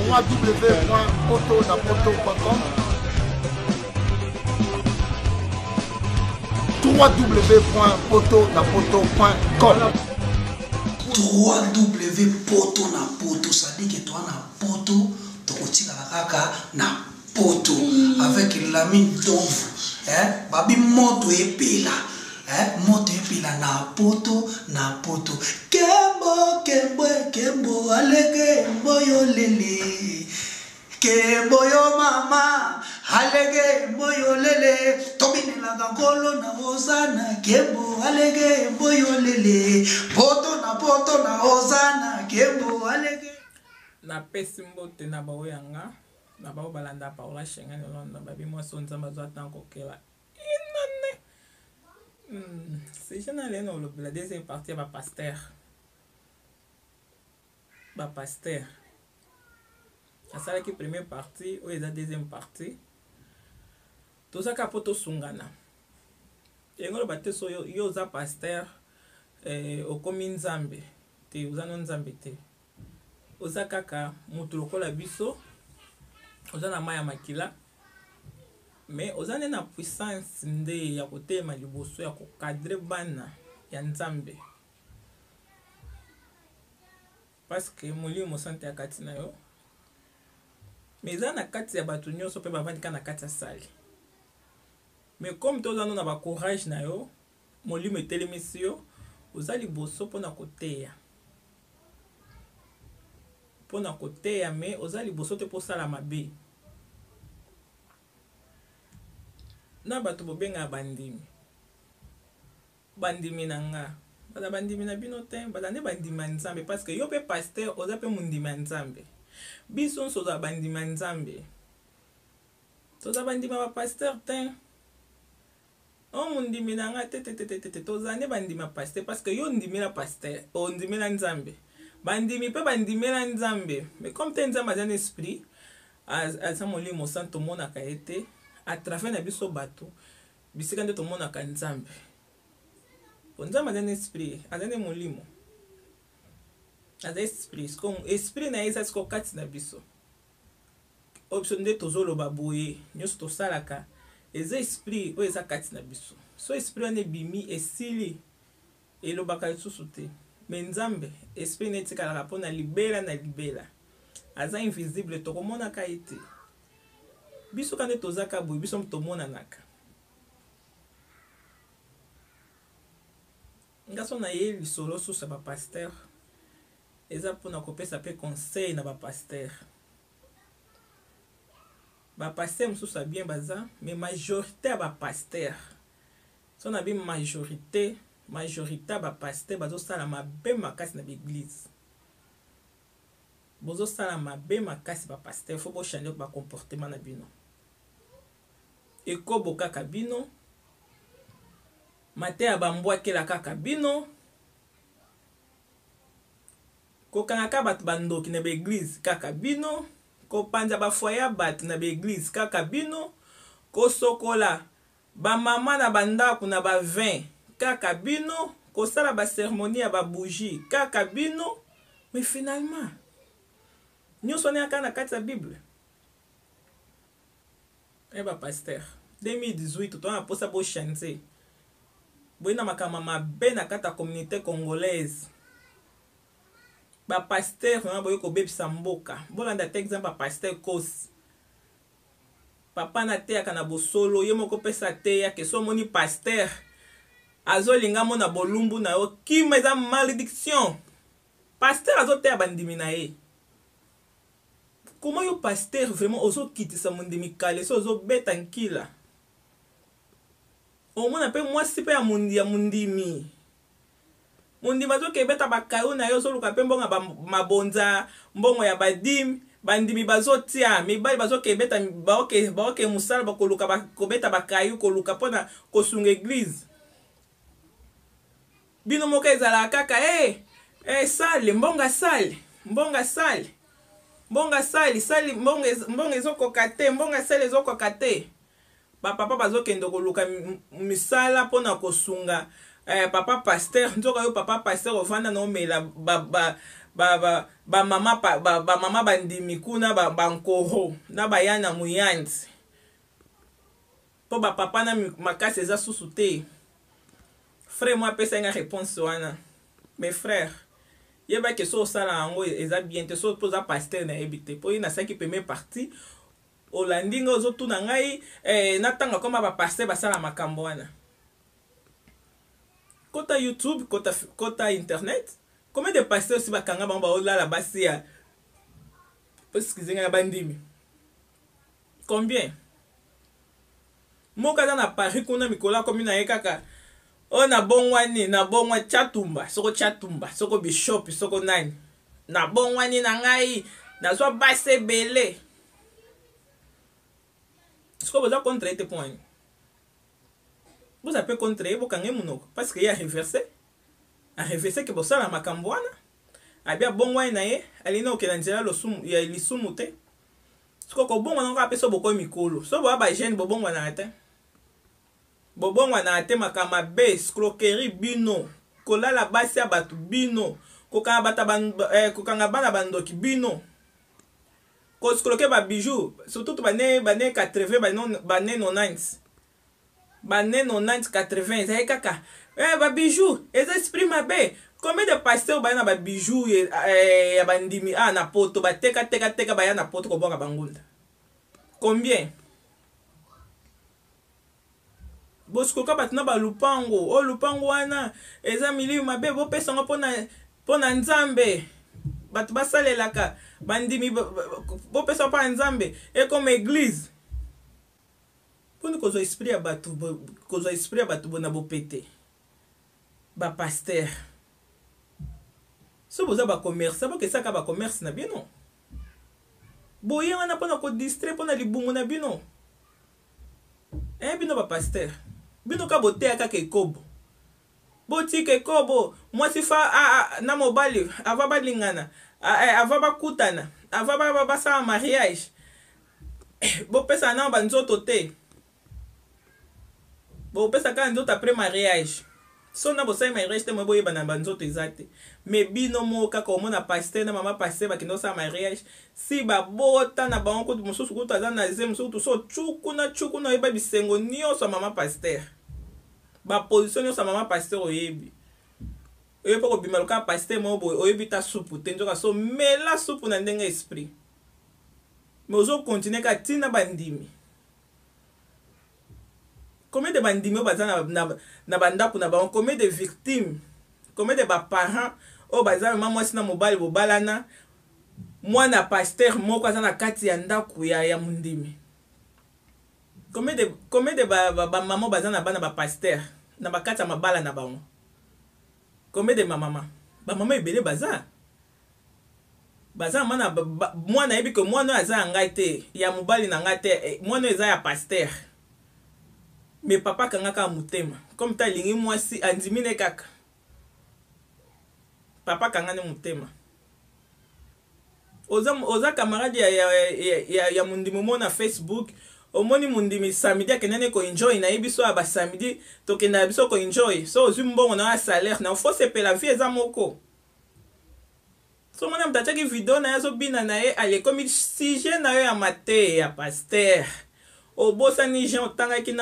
www.potonapoto.com www.potonapoto.com www.potonapoto, ça dit que toi na poto tokotika la kaka na poto avec l'ami d'ombre babi moto epela moto epela na poto kembo kembo alege mboyo lele kembo yo mama alege mboyo lele tobinela ngolo na ozana kembo alege mboyo lele poto na ozana kembo alege na pesi mbote na bawo yanga na bawo balanda Paula Shenga ne londa babi mo sonza mazwa tanko kela inane c'est général no le la deuxième partie ba pasteur asala ki première partie ou eza deuxième partie tozaka poto sungana engolo bate so yo za pasteur okomi nzambe te uzano nzambe te oza kaka mutu lokola biso oza na maya makila mais oza na puissance nde ya kotema liboso ya kokadre bana ya nzambe parce que molimo sante ya kati na yo mais eza na kati ya bato nyonso mpe bavandika na kati ya sali mais comme toza na ba courage na yo molimo etelemisi yo oza liboso mpona koteya mais oza liboso te posala mabe na bato bobenga bandimi na nga baza bandimi na bino te baza nde bandimi ya nzambe parce que yo mpe pasteur oza mpe mondimi ya nzambe biso nyonso oza bandimi ya nzambe toza bandimi ya bapasteur te mondimi na nga te toza nde bandimi ya pasteur parce que yo ndimela pasteur ondimela nzambe bandimi mpe bandimela nzambe mais comme te nzambe aza na esprit aza molimo santo tomonaka ye te à travers na biso bato bisika nde tomonaka nzambe nzambe aza na esprit aza na molimo aza esprit comme esprit na ye eza siko kati na biso option nde tozoloba boye nyonso tosalaka eza esprit oyo eza kati na biso so esprit wana ebimi esili elobaka lisusu te mais nzambe esprit na etikalaka mpona libela aza invisible tokomonaka ye te biso kande tozaka boye biso tomonanaka ngaso na ye lisolo susu ya bapasteur eza mpona kopesa mpe conseil na bapasteur mosusu abien baza mais majorité ya bapasteur so na bi majorité ya bapasteur bazosala mabe makasi na baeglise bozosala mabe makasi bapasteur fo bochange bacomportement na bino ekobo kaka bino mate ya bambwakela kaka bino kokangaka bato bandoki na baeglise kaka bino kopanza bafoye ya bato na baeglise kaka bino kosokola bamama na bandako na bavin kaka bino kosala baceremonie ya babougie kaka bino mais finalement nyonso wana na kati ya bible bapasteur 2018 tona posa bochanze boyina makambo mabe na kati ya communauté congolaise bapasteur wana boye kobebisa mboka bolanda te exemple bapasteur kosi papa na teyaka na bosolo ye moko pesa teyake so omoni pasteur azolinga mona bolumbu na yo kima eza malédiction pasteur azoteya bandimi na ye comment yo pasteur vraiment ozokitisa mondimi kale so ozobeta nkila omona mpe mwasi mpe ya mondimi azokebeta bakayo na yo ozoluka mpe mbongo mabonza mbongo ya badimi bandimi bazotia mibali bazokebeta baoke musala bakoluka kobeta bakayo koluka mpona kosunga église bino moko ezalaka kaka sale mbonga sale mbongo ezokoka te mbonga sale ezokoka te bapapa bazokende koluka misala mpona kosunga papa pasteur nzoka yo papa pasteur ovanda na omela ba mama bandimi kuna ba nkoro na bayana muyanzi po ba papa na makasi eza susu te. Frère moi apesa nga réponse wana. Mes frères, yeba ke so sala yango eza bien te, so poza pasteur na yebi te po ye nasaki premier partie olandi nga ozotuna ngai natanga koma bapasteur basala makambo wana. Kota YouTube, kota internet, combien de pasteurs si bakanga bango baolala basi ya excusez nga bandimi? Combien? Moka na Paris kuna mikola komi na ye kaka o na bongwani na bongwa chatumba soko bishop soko nani na bongwani na ngai na so base belé soko boza contre ete point vous avez contre ebo kange munoko parce que ya reversé que bosala makambo wana abia bongwani na ye alina okela nzela losumu ya lisumu te soko ko bongwa nanga apeso boko mikolo so bo ba jeune bobongwa na ate bobongwa na ate makama be escroquerie bino kolala basi ya batu bino kokanga bana bandoki bino ko escroquer ba bijoux surtout bane 80 bane 90 bane 90 80 ezali kaka ba bijoux eza esprit mabe. Combien de pasteurs bana ba bijoux ya bandimi na poto bateka baya na poto ko bonga bangunda? Combien? Boskoka batuna ba lupango o lupango wana eza milieu mabe bo pesa ngo pona nzambe batu basalelaka bandimi bo pesa pa nzambe e comme église poni kozo esprit ya batu bona bo pété ba pasteur so boza ba commerce ba kesaka ba commerce na bino boye wana pona ko distrait pona libungu na bino bino ba pasteur bino ka botea kaka ekobo botika ekobo mwasi fa na mobali ava balingana ava bakutana ava basala mariage bopesa na banzoto te bopesa ka nzoto après mariage so na bosala mariage te mo boyeba na banzoto eza te mais bino mo kaka omona pasteur na mama pasteur bakende osala mariage si babota na bango kutu mosusu kutu aza na ze mosusu kutu so tshukuna oyeba bisengo nyonso mama pasteur baposition nyonso mama pasteur oyebi po kobima loka pasteur mo boye oyebi ta supu te nzoka so mela supu na ndenge esprit mais ozokontinue ka ntina bandimi. Combien de bandimi baza na bandako na bango? Combien de victimes? Combien de parents o baza mama mwasi na mobali bobalana mwana pasteur moko aza na kati ya ndako ya mundimi? Combien de maman baza na bana ba pasteur na bakati ya mabala na bango? Combien de mama ebele baza mana mwana yebi ke mwana aza ngai te ya mobali na ngai te mwana eza ya pasteur mais papa kangaka mutema comme ta lingi mwasi andimine kaka papa kangane mutema oza camarade ya mundimi mo na Facebook omoni mundimi samedi akenene ko enjoy na yebiso ya ba samedi tokenda biso ko enjoy so ozwi mbongo na salaire na faut se la vie eza moko so mona mtachaki video na yazo bina na ye ale comme sujet na yo ya mate ya pasteur obosani jean otangaki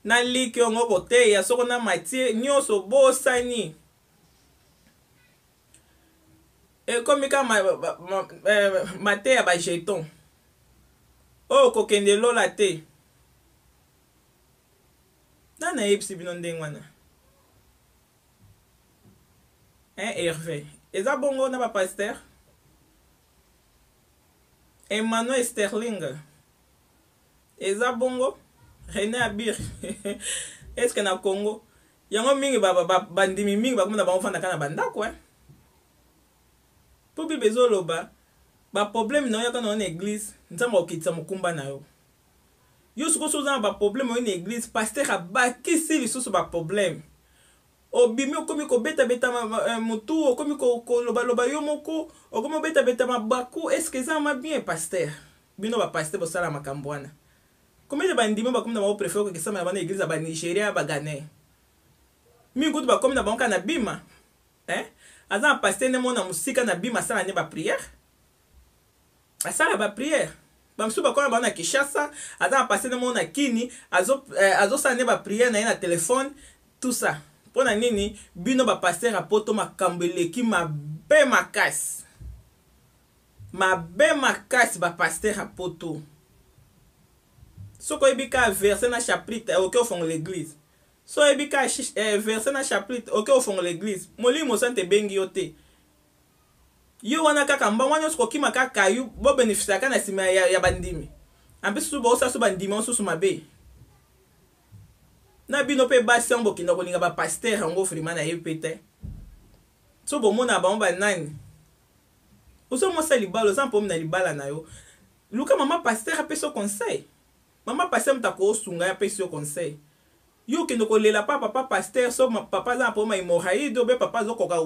na liki ongo bote ya soko na matie nyonso bosani comme ka mate ya ba jeton kokende lola te nana yebisi bino ndenge wana Hervé eza bongo na ba pasteur Emmanuel Sterling eza bongo René Abir est-ce que na Congo yango mingi bandimi mingi bakomona bango fanda kana bandako po bibezo loba ba problème na yo kana na église nzamba okitsa mukumba na yo suko soza ba problème na église pasteur abakisi lisusu ba problème obimi okomi ko beta mutu okomi ko loba yo moko okomi beta mabaku est-ce que ça ma bien pasteur bino ba pasteur bosala makambo wana combien de bandimi ba komna ba préfère que ça na bana église ba Nigeria ba Ghana mingi kutu ba komna ba kana bima aza na pasteur ne mona musika na bima asala ne ba prière asala ba prière bamsu bakona bana Kinshasa aza na pasteur ne mona kini azosala ne ba prière na ye na téléphone tout ça pona nini bino ba pasteur a poto makambo eleki mabe makasi ba pasteur a poto soko ebika verset na chapitre oke ofong l'église so ebika verset na chapitre oke ofong l'église molimo sante bengi yo te yo wana kaka mbangwa nyonso kokima kaka yo bo bénéficiaka na sima ya bandimi ampe susu bosa so bandimi osusu mabe na bino pe basi yango kinda kolinga ba pasteur yango frima na ye pete so bomona bango banani oso mosa libala oza mpomi na libala na yo luka mama pasteur apesi yo conseil mama pasteur mutako osunga ya apesi yo conseil yo kende kolela pa papa pasteur so papa aza mpomi ma hémorraïde obe papa azokoka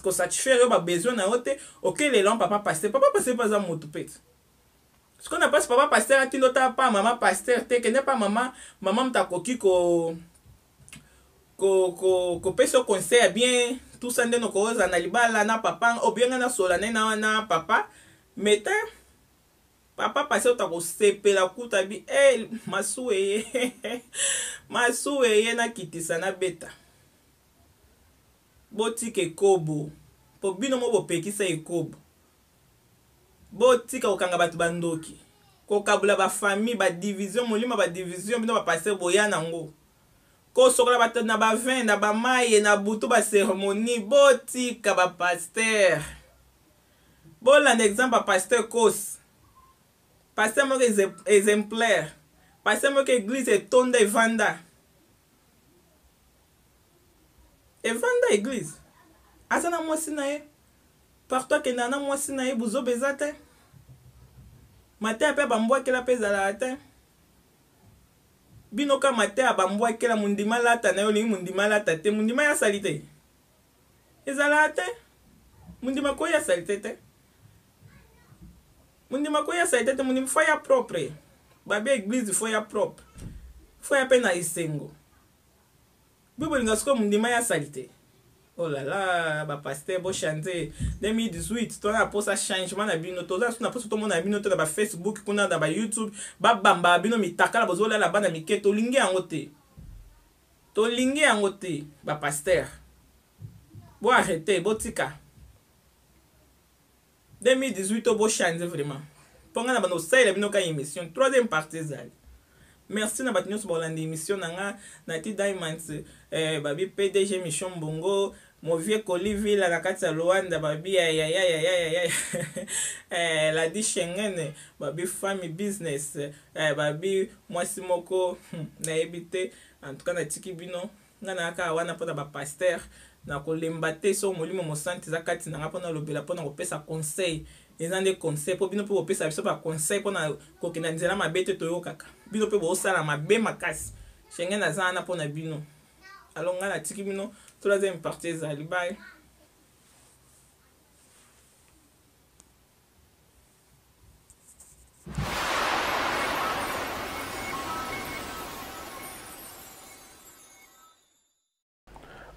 kosatisfaire yo babesoin na yo te okelela papa pasteur mpe aza motu pete ce qu'on appelle papa pasteur atindo ta pa mama pasteur te kende pa mama mutakoki ko peso conseil bien tout ça ndeno ko za na libala na papa obienga na sola na papa mete papa pasteur ta ko sepela kuta bi masuwe na kitisa na beta botike kobo po bino mo bopekisa ekobo botika okanga batu bandoki kokabula ba famille ba division molima ba division bino ba passer boya nango ko sokola batu na ba vin na ba maye na butu ba cérémonie botika ba pasteur bola exemple ba pasteur Kos pasteur mo exemplaire pasteur mo église etonda evanda église asana mwasi na ye partout que nana mwasi na ye buzo beza te mate ape bambwakela mpe ezala te bino ka mate abambwakela mundima lata na yo olingi mundima lata te mundima ya sali te ezala te mundima koyi ya sali te mundima koyi ya sali te mundima fo ya propre babe église fo ya propre fo ya mpe na isengo bibolinga siko mundima ya sali te. Oh là là, ba pasteur bo chanter 2018 to na posa changement na bino to za na posa to mona bino to na ba Facebook kuna na ba YouTube ba bamba bino mitakala bozola la bana miketo lingi yango te ba pasteur bo arrêter bo tika 2018 bo changer vraiment ponga na bano sai la bino ka émission troisième partie zali. Merci na batinyo so bolandi émission nanga na ti Diamonds babi PDG Mission Bongo mon vieux Colivi la nakati Luanda babi la di Schengen babi family business babi mwasi moko na ebité en tout cas na tiki bino ngana aka wana pona ba pasteur na kolemba te so molimo mosanti zakati nanga pona lobela pona kopesa conseil ezande conseil po bino po pesa biso ba conseil pona kokina nzela mabete toyo kaka bino pe bo sala mabe makasi Schengen azana pona bino alonga na tiki bino troisième partie ezali bye.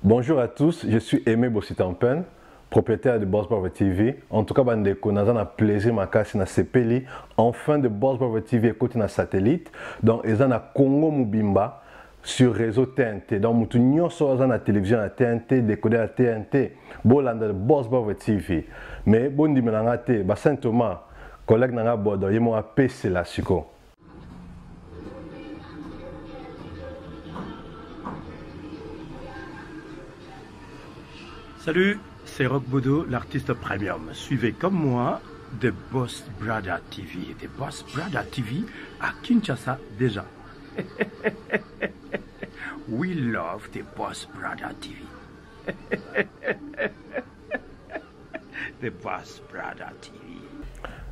Bonjour à tous, je suis Aimé Bossitampen, propriétaire de Boss Brother TV. En tout cas, bandeko, nous avons un plaisir makasi na sepeli. Enfin de Boss Brother TV écoute na satellite. Donc, ils ont un Congo Mubimba sur réseau TNT. Donc, nous avons na télévision à TNT, décodeur à TNT. Bolanda de Boss Brother TV. Mais bon dimanche, Saint Thomas, collègue nanga bodo, yemo a PC la siko. Salut, c'est Rock Bodo, l'artiste premium. Suivez comme moi The Boss Brother TV. The Boss Brother TV à Kinshasa déjà. We love The Boss Brother TV. The Boss Brother TV.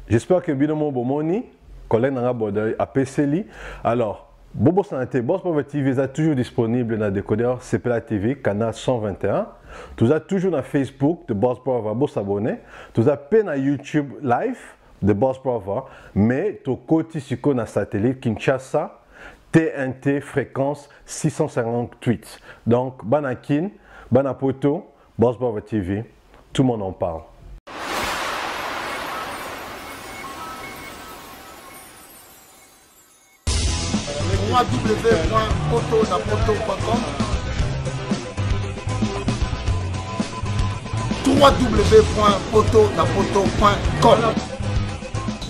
J'espère que Binomo Bomoni, collègue Nanga Bodo, a PCLI. Alors, Bobo Santé, Boss Brother TV est toujours disponible dans le décodeur CPLA TV, canal 121. Tout ça toujours dans Facebook de Boss Brother, vous s'abonner. Tout ça peine à YouTube live de Boss Brother, mais tout côté sur le satellite Kinshasa, TNT fréquence 658. Donc, Banakin, Banapoto, Boss Brother TV, tout le monde en parle. www.potonapoto.com www.potonapoto.com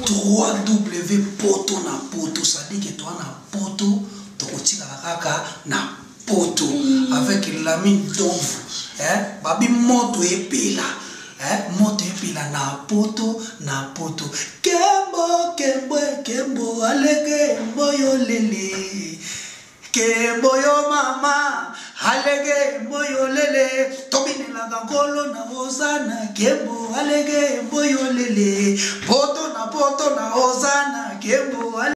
www.potonapoto, c'est-à-dire que toi na poto tokotika kaka na poto avec l'ami donvu babi moto epela moto epela na poto kembo alege mboyo lele kembo yo mama alege mboyo lele tobinela ngolo na ozana kembo alege mboyo lele poto na ozana kembo